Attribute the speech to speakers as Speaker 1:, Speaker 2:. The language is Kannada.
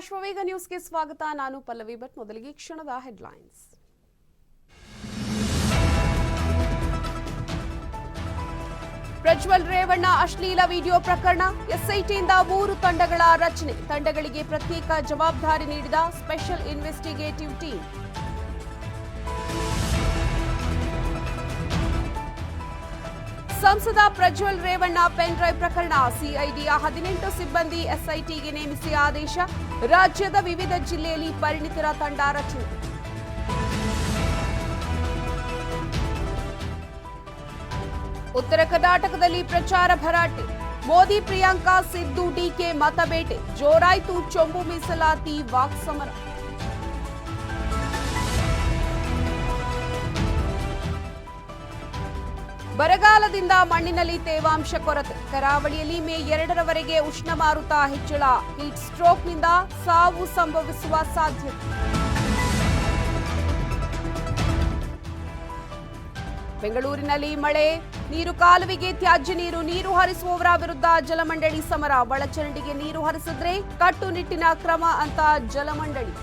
Speaker 1: ಅಶ್ವವೇಗ ನ್ಯೂಸ್ಗೆ ಸ್ವಾಗತ. ನಾನು ಪಲ್ಲವಿ ಭಟ್. ಮೊದಲಿಗೆ ಕ್ಷಣದ ಹೆಡ್ಲೈನ್ಸ್. ಪ್ರಜ್ವಲ್ ರೇವಣ್ಣ ಅಶ್ಲೀಲ ವಿಡಿಯೋ ಪ್ರಕರಣ, ಎಸ್ಐಟಿಯಿಂದ 3 ತಂಡಗಳ ರಚನೆ, ತಂಡಗಳಿಗೆ ಪ್ರತ್ಯೇಕ ಜವಾಬ್ದಾರಿ ನೀಡಿದ ಸ್ಪೆಷಲ್ ಇನ್ವೆಸ್ಟಿಗೇಟಿವ್ ಟೀಮ್. ಸಂಸದ ಪ್ರಜ್ವಲ್ ರೇವಣ್ಣ ಪೆನ್ ಡ್ರೈವ್ ಪ್ರಕರಣ, ಸಿಐಡಿಯ 18 ಸಿಬ್ಬಂದಿ ಎಸ್ಐಟಿಗೆ ನೇಮಿಸಿ ಆದೇಶ, ರಾಜ್ಯದ ವಿವಿಧ ಜಿಲ್ಲೆಯಲ್ಲಿ ಪರಿಣಿತರ ತಂಡ ರಚನೆ. ಉತ್ತರ ಕರ್ನಾಟಕದಲ್ಲಿ ಪ್ರಚಾರ ಭರಾಟೆ, ಮೋದಿ ಪ್ರಿಯಾಂಕಾ ಸಿದ್ದು ಡಿಕೆ ಮತಬೇಟೆ, ಜೋರಾಯ್ತು ಚೊಂಬು ಮೀಸಲಾತಿ ವಾಕ್ಸಮರ. ಬರಗಾಲದಿಂದ ಮಣ್ಣಿನಲ್ಲಿ ತೇವಾಂಶ ಕೊರತೆ, ಕರಾವಳಿಯಲ್ಲಿ ಮೇ 2ರವರೆಗೆ ಉಷ್ಣ ಮಾರುತ ಹೆಚ್ಚಳ, ಹೀಟ್ ಸ್ಟ್ರೋಕ್ನಿಂದ ಸಾವು ಸಂಭವಿಸುವ ಸಾಧ್ಯತೆ. ಬೆಂಗಳೂರಿನಲ್ಲಿ ಮಳೆ ನೀರು ಕಾಲುವೆಗೆ ತ್ಯಾಜ್ಯ ನೀರು ಹರಿಸುವವರ ವಿರುದ್ಧ ಜಲಮಂಡಳಿ ಸಮರ, ಒಳಚರಂಡಿಗೆ ನೀರು ಹರಿಸಿದ್ರೆ ಕಟ್ಟುನಿಟ್ಟಿನ ಕ್ರಮ ಅಂತ ಜಲಮಂಡಳಿ.